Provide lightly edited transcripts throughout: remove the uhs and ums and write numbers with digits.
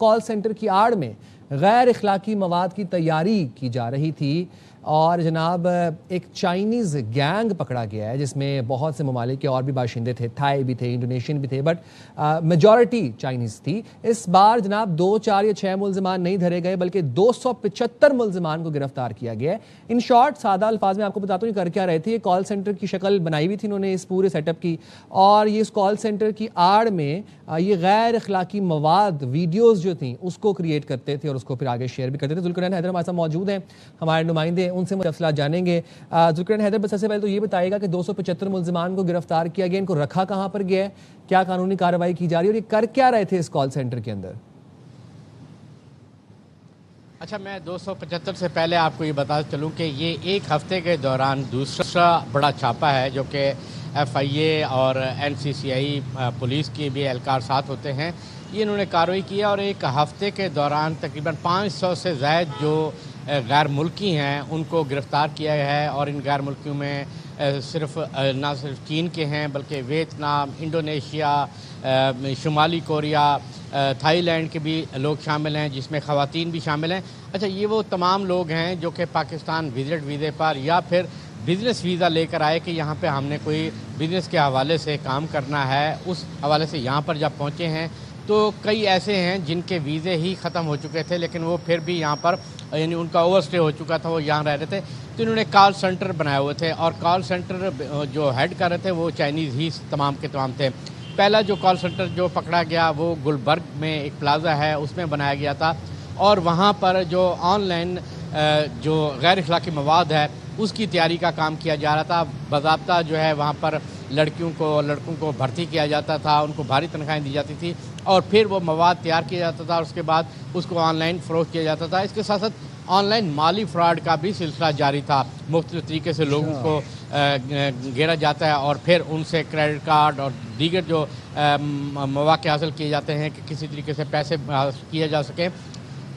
Call centre की आड़ में गैर इखलाकी मवाद की तैयारी की जा रही थी और जनाब एक चाइनीज़ गैंग पकड़ा गया है जिसमें बहुत से ममालिक के और भी बाशिंदे थे, थाई भी थे, इंडोनेशियन भी थे, बट मेजॉरिटी चाइनीज़ थी। इस बार जनाब 2, 4 या 6 मुल्ज़िमान नहीं धरे गए बल्कि 275 मुल्ज़िमान को गिरफ्तार किया गया है। इन शॉर्ट सादा अल्फाज में आपको बताता हूँ कर क्या रहे थे। ये कॉल सेंटर की शक्ल बनाई हुई थी इन्होंने इस पूरे सेटअप की, और ये इस कॉल सेंटर की आड़ में ये गैर अखलाकी मवाद वीडियोज़ जो थी उसको क्रिएट करते थे और उसको फिर आगे शेयर भी करते थे। जुल्करनैन हैदर हमारे साथ मौजूद हैं, हमारे नुमाइंदे, उनसे तफसीलात जानेंगे। जुल्करनैन हैदर, बस सबसे पहले तो ये बताइएगा कि 275 मुल्ज़िमान को गिरफ्तार किया गया, इनको रखा कहाँ पर गया है, क्या कानूनी कार्रवाई की जा रही है और ये कर क्या रहे थे इस कॉल सेंटर के अंदर? अच्छा, मैं 275 से पहले आपको ये बता चलूँ कि ये एक हफ्ते के दौरान दूसरा बड़ा छापा है जो कि FIA और NCCI पुलिस की भी एहलकार साथ होते हैं। ये इन्होंने कार्रवाई की है और एक हफ्ते के दौरान तकरीबन 500 से ज़ायद जो गैर मुल्की हैं उनको गिरफ़्तार किया गया है। और इन गैर मुल्कियों में ना सिर्फ चीन के हैं बल्कि वियतनाम, इंडोनेशिया, शुमाली कोरिया, थाईलैंड के भी लोग शामिल हैं, जिसमें ख़वातीन भी शामिल हैं। अच्छा, ये वो तमाम लोग हैं जो कि पाकिस्तान विजिट वीज़े पर या फिर बिज़नेस वीज़ा लेकर आए कि यहाँ पे हमने कोई बिज़नेस के हवाले से काम करना है, उस हवाले से यहाँ पर जब पहुँचे हैं तो कई ऐसे हैं जिनके वीज़े ही ख़त्म हो चुके थे लेकिन वो फिर भी यहाँ पर, यानी उनका ओवरस्टे हो चुका था, वो यहाँ रह रहे थे, तो इन्होंने कॉल सेंटर बनाए हुए थे और कॉल सेंटर जो हेड कर रहे थे वो चाइनीज़ ही तमाम के तमाम थे। पहला जो कॉल सेंटर जो पकड़ा गया वो गुलबर्ग में एक प्लाज़ा है उसमें बनाया गया था और वहाँ पर जो ऑनलाइन जो गैर अखलाकी मवाद है उसकी तैयारी का काम किया जा रहा था। बाज़ाब्ता जो है वहाँ पर लड़कों को भर्ती किया जाता था, उनको भारी तनख्वाहें दी जाती थी और फिर वो मवाद तैयार किया जाता था और उसके बाद उसको ऑनलाइन फ़रोख्त किया जाता था। इसके साथ साथ ऑनलाइन माली फ्रॉड का भी सिलसिला जारी था। मुख्तलिफ तरीके से लोगों को घेरा जाता है और फिर उनसे क्रेडिट कार्ड और दीगर जो मौक़े हासिल किए जाते हैं कि किसी तरीके से पैसे किए जा सकें,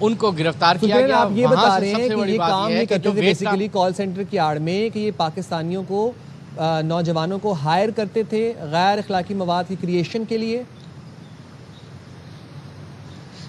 उनको गिरफ्तार किया गया। आप ये बता रहे हैं कि ये काम ये करते थे बेसिकली कॉल सेंटर की आड़ में कि ये पाकिस्तानियों को, नौजवानों को हायर करते थे गैर अखलाकी मवाद की क्रिएशन के लिए?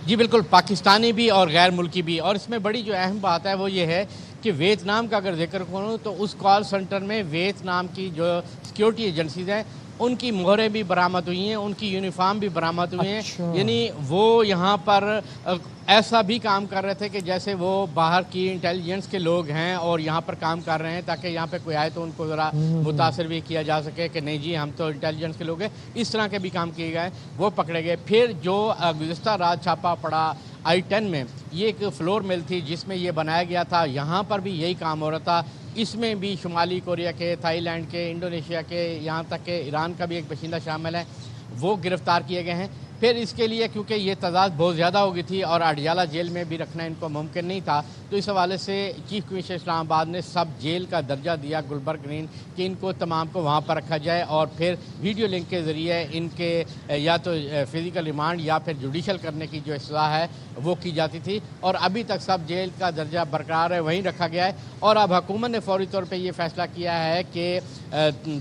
जी बिल्कुल, पाकिस्तानी भी और गैर मुल्की भी। और इसमें बड़ी जो अहम बात है वो ये है कि वियतनाम का अगर जिक्र करूँ तो उस कॉल सेंटर में वियतनाम की जो सिक्योरिटी एजेंसीज़ हैं उनकी मोहरें भी बरामद हुई हैं, उनकी यूनिफॉर्म भी बरामद हुए हैं। अच्छा। यानी वो यहाँ पर ऐसा भी काम कर रहे थे कि जैसे वो बाहर की इंटेलिजेंस के लोग हैं और यहाँ पर काम कर रहे हैं ताकि यहाँ पे कोई आए तो उनको ज़रा मुतासर भी किया जा सके कि नहीं जी हम तो इंटेलिजेंस के लोग हैं। इस तरह के भी काम किए गए, वो पकड़े गए। फिर जो गुज़िश्ता रात छापा पड़ा I-10 में, ये एक फ्लोर मिल थी जिसमें ये बनाया गया था, यहाँ पर भी यही काम हो रहा था। इसमें भी शुमाली कोरिया के, थाईलैंड के, इंडोनेशिया के, यहाँ तक के ईरान का भी एक बशिंदा शामिल है, वो गिरफ़्तार किए गए हैं। फिर इसके लिए क्योंकि ये तादाद बहुत ज़्यादा हो गई थी और अडियाला जेल में भी रखना इनको मुमकिन नहीं था, तो इस हवाले से चीफ कमिश्नर इस्लामाबाद ने सब जेल का दर्जा दिया गुलबर्ग ग्रीन कि इनको तमाम को वहाँ पर रखा जाए और फिर वीडियो लिंक के ज़रिए इनके या तो फिज़िकल रिमांड या फिर जुडिशल करने की जो इस्लाह है वो की जाती थी। और अभी तक सब जेल का दर्जा बरकरार है, वहीं रखा गया है। और अब हुकूमत ने फौरी तौर पर ये फ़ैसला किया है कि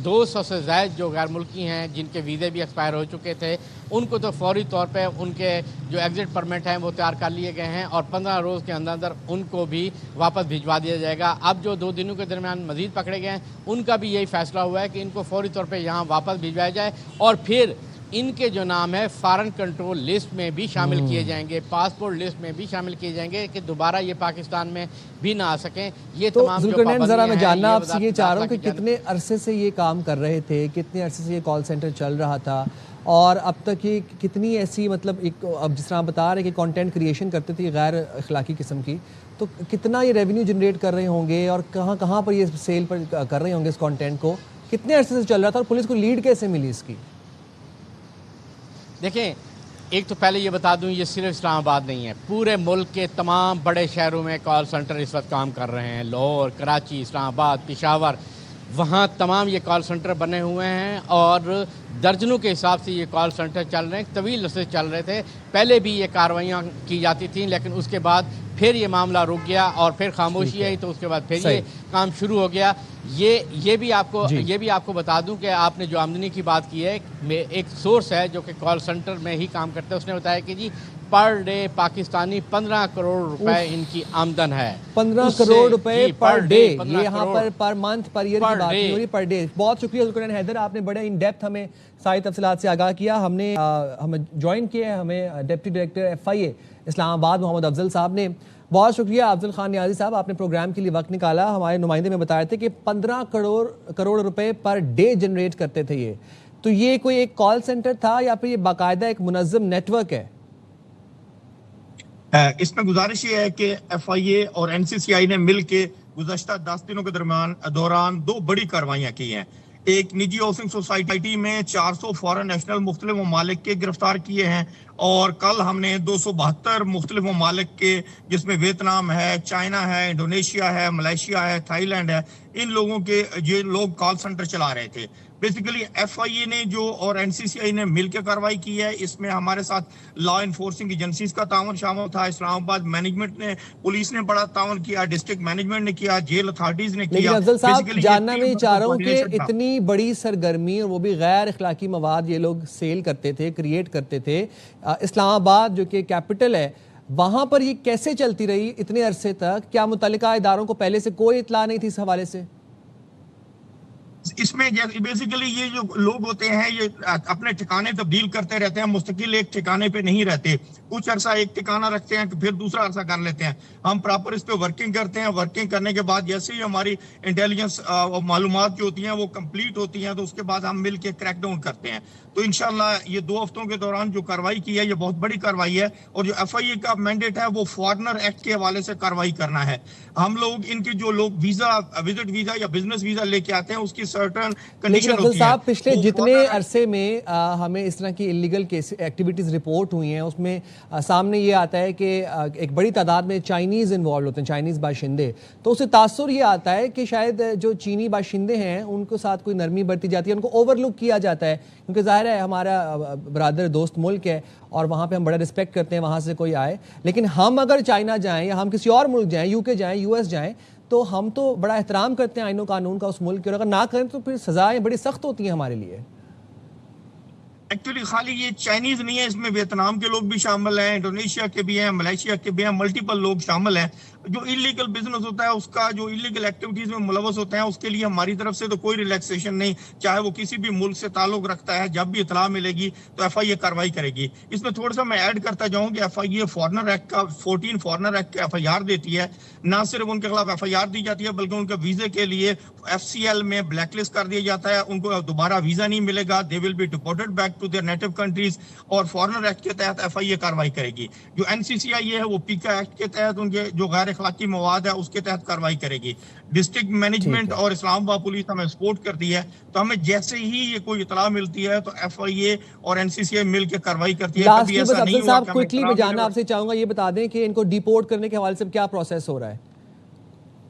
200 से ज़ायद जो गैर मुल्की हैं जिनके वीज़े भी एक्सपायर हो चुके थे उनको तो फौरी तौर पे उनके जो एग्ज़िट परमिट हैं वो तैयार कर लिए गए हैं और 15 रोज़ के अंदर अंदर उनको भी वापस भिजवा दिया जाएगा। अब जो 2 दिनों के दरमियान मज़ीद पकड़े गए हैं उनका भी यही फ़ैसला हुआ है कि इनको फौरी तौर पे यहाँ वापस भिजवाया जाए और फिर इनके जो नाम है फॉरेन कंट्रोल लिस्ट में भी शामिल किए जाएंगे, पासपोर्ट लिस्ट में भी शामिल किए जाएंगे कि दोबारा ये पाकिस्तान में भी ना आ सकें। ये तो तमाम ज़रा मैं जानना आपसे ये चाह रहा हूँ कि कितने अरसे से ये काम कर रहे थे, कितने अरसे से ये कॉल सेंटर चल रहा था और अब तक ये कितनी ऐसी, मतलब एक, अब जिस तरह आप बता रहे हैं कि कंटेंट क्रिएशन करते थे गैर अखलाकी किस्म की, तो कितना ये रेवेन्यू जनरेट कर रहे होंगे और कहाँ कहाँ पर ये सेल पर कर रहे होंगे इस कंटेंट को, कितने अरसे से चल रहा था और पुलिस को लीड कैसे मिली इसकी? देखें, एक तो पहले ये बता दूं, ये सिर्फ इस्लामाबाद नहीं है, पूरे मुल्क के तमाम बड़े शहरों में कॉल सेंटर इस वक्त काम कर रहे हैं। लाहौर, कराची, इस्लामाबाद, पेशावर, वहाँ तमाम ये कॉल सेंटर बने हुए हैं और दर्जनों के हिसाब से ये कॉल सेंटर चल रहे हैं, तवील अरसे चल रहे थे। पहले भी ये कार्रवाइयाँ की जाती थीं लेकिन उसके बाद फिर ये मामला रुक गया और फिर खामोशी आई तो उसके बाद फिर ये काम शुरू हो गया। ये भी आपको बता दूं कि आपने जो आमदनी की बात की है, एक सोर्स है जो कि कॉल सेंटर में ही काम करता है, उसने बताया कि जी पर डे पाकिस्तानी 15 करोड़ रुपए इनकी आमदन है। 15 करोड़ रुपए पर डे, ये 15 यहाँ crore per month per year की बात नहीं हो रही, पर डे। बहुत शुक्रिया ज़ुल्करनैन हैदर, आपने बड़े इन डेप्थ हमें सारी तफसीलात से आगाह किया। हमें ज्वाइन किया है हमें deputy director FIA Islamabad Mohammad Afzal साहब ने। बहुत शुक्रिया अफजल खान नियाजी साहब, आपने प्रोग्राम के लिए वक्त निकाला। हमारे नुमाइंदे में बताए थे कि 15 करोड़ रुपए पर डे जनरेट करते थे ये। तो ये कोई एक कॉल सेंटर था या फिर ये बाकायदा एक मुनज़्ज़म नेटवर्क है? इसमें गुजारिश ये है कि FIA और NCCI ने मिल के गुज़श्ता 10 दिनों के दौरान 2 बड़ी कार्रवाइयाँ की हैं। एक निजी हाउसिंग सोसाइटी में 400 फॉरेन नेशनल मुख्तलिफ ममालिक के गिरफ्तार किए हैं, और कल हमने 272 मुख्तलिफ ममालिक के, जिसमें वियतनाम है, चाइना है, इंडोनेशिया है, मलेशिया है, थाईलैंड है, इन लोगों के जो लोग कॉल सेंटर चला रहे थे। बेसिकली FIA ने जो और NCCI ने मिलकर कार्रवाई की है, इसमें हमारे साथ लॉ इन्फोर्सिंग एजेंसीज का ताउन शामिल था, इस्लामाबाद मैनेजमेंट ने, पुलिस ने बड़ा ताउन किया, डिस्ट्रिक्ट मैनेजमेंट ने किया, जेल अथॉरिटीज ने किया। अफजल साहब, जानना मैं चाह रहा हूँ कि इतनी बड़ी सरगर्मी और वो भी गैर अखलाकी मवाद ये लोग सेल करते थे, क्रिएट करते थे, इस्लामाबाद जो कि कैपिटल है, वहां पर ये कैसे चलती रही इतने अरसे तक? क्या मुतल्लिका इदारों को पहले से कोई इत्तला नहीं थी इस हवाले से? इसमें बेसिकली ये जो लोग होते हैं ये अपने ठिकाने तब्दील करते रहते हैं, मुस्तकिल एक ठिकाने पे नहीं रहते। कुछ अरसा एक ठिकाना रखते हैं, फिर दूसरा अरसा कर लेते हैं। हम प्रॉपर इस पे वर्किंग करते हैं। वर्किंग करने के बाद जैसे ही हमारी इंटेलिजेंस मालूमात जो होती हैं वो कंप्लीट होती हैं, तो उसके बाद हम मिल के क्रैक डाउन करते हैं। तो इंशाल्लाह ये 2 हफ्तों के दौरान जो कार्रवाई की है ये बहुत बड़ी कार्रवाई है, और जो FIA का मैंडेट है वो फॉरेनर एक्ट के हवाले से कार्रवाई करना है। हम लोग इनके जो लोग वीजा, विजिट वीजा या बिजनेस वीजा लेके आते हैं, उसकी सर्टेन कंडीशन होती है। साहब, पिछले जितने अरसे में हमें इस तरह की इलीगल एक्टिविटीज रिपोर्ट हुई हैं, उसमें सामने ये आता है कि एक बड़ी तादाद में चाइनीज इन्वॉल्व होते हैं, चाइनीज बाशिंदे। तो उससे तासुर ये आता है कि शायद जो चीनी बाशिंदे हैं उनको साथ कोई नरमी बरती जाती है, उनको ओवरलुक किया जाता है, क्योंकि जाहिर है हमारा ब्रादर दोस्त मुल्क है और वहाँ पे हम बड़ा रिस्पेक्ट करते हैं वहाँ से कोई आए। लेकिन हम अगर चाइना जाएं या हम किसी और मुल्क जाएं, UK जाएं, US जाएं, तो हम तो बड़ा एहतराम करते हैं आईनो कानून का उस मुल्क के, और अगर ना करें तो फिर सजाएं बड़ी सख्त होती हैं हमारे लिए। एक्चुअली खाली ये चाइनीज नहीं है, इसमें वियतनाम के लोग भी शामिल हैं, इंडोनेशिया के भी हैं, मलेशिया के भी हैं, मल्टीपल लोग शामिल हैं। जो इलीगल बिजनेस होता है उसका, जो इलीगल एक्टिविटीज में मुलवस होते हैं, उसके लिए हमारी तरफ से तो कोई रिलैक्सेशन नहीं, चाहे वो किसी भी मुल्क से ताल्लुक रखता है। जब भी इतला मिलेगी तो FIA कार्रवाई करेगी। इसमें थोड़ा सा मैं ऐड करता जाऊँ कि FIA फॉरेनर एक्ट का 14 फॉरेनर एक्ट का FIR देती है। ना सिर्फ उनके खिलाफ FIR दी जाती है, बल्कि उनके वीजे के लिए FCL में ब्लैकलिस्ट कर दिया जाता है, उनको दोबारा वीजा नहीं मिलेगा, they will be deported back to their native countries. और फॉरेनर एक्ट के तहत FIA कार्रवाई करेगी। जो NCCI है वो PICA एक्ट के तहत उनके जो गैर अखलाकी मवाद है उसके तहत कार्रवाई करेगी। डिस्ट्रिक्ट मैनेजमेंट और इस्लामाबाद पुलिस हमें सपोर्ट करती है, तो हमें जैसे ही ये कोई इतला मिलती है तो FIA और NCCI मिलकर कार्रवाई करती है। कभी ऐसा नहीं हुआ कि क्विकली मैं जानना आपसे चाहूंगा, ये बता दें कि इनको डिपोर्ट करने के हवाले से क्या प्रोसेस हो रहा है?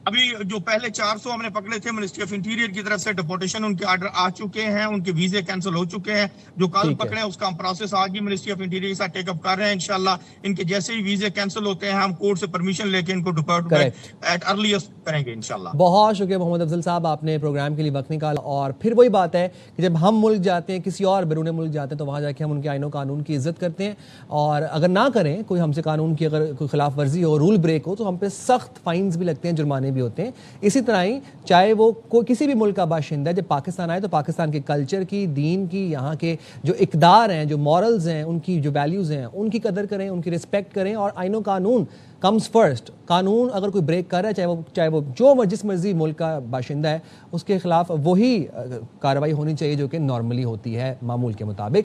अभी जो पहले 400 हमने पकड़े थे, मिनिस्ट्री ऑफ इंटीरियर की तरफ से डिपोर्टेशन उनके ऑर्डर आ चुके हैं, उनके वीजे कैंसिल हो चुके हैं। जो कल पकड़े उसका हम प्रोसेस आज ही मिनिस्ट्री ऑफ इंटीरियर के साथ टेकअप कर रहे हैं। इंशाल्लाह इनके जैसे ही वीजे कैंसिल होते हैं हम कोर्ट से परमिशन लेके इनको डिपोर्ट एट अर्लीस्ट करेंगे इंशाल्लाह। बहुत शुक्रिया मोहम्मद अफजल साहब, आपने प्रोग्राम के लिए वक्त निकाला। और फिर वही बात है कि जब हम मुल्क जाते हैं, किसी और बैरून मुल्क जाते हैं, तो वहाँ जाके हम उनके आईनो कानून की इज्जत करते हैं, और अगर ना करें कोई हमसे कानून की अगर कोई खिलाफ वर्जी हो, रूल ब्रेक हो, तो हम पे सख्त फाइन्स भी लगते हैं, जुर्माने भी होते हैं। इसी तरह ही चाहे वो कोई किसी भी मुल्क का बाशिंदा जब पाकिस्तान आए तो पाकिस्तान के कल्चर की, दीन की, यहाँ के जो इक़दार हैं, जो मॉरल्स हैं, उनकी जो वैल्यूज़ हैं, उनकी कदर करें, उनकी रिस्पेक्ट करें। और आईनो कानून कम्स फर्स्ट। कानून अगर कोई ब्रेक कर रहा है, चाहे वो जो जिस मर्जी मुल्क का बाशिंदा है, उसके खिलाफ वही कार्रवाई होनी चाहिए जो कि नॉर्मली होती है मामूल के मुताबिक।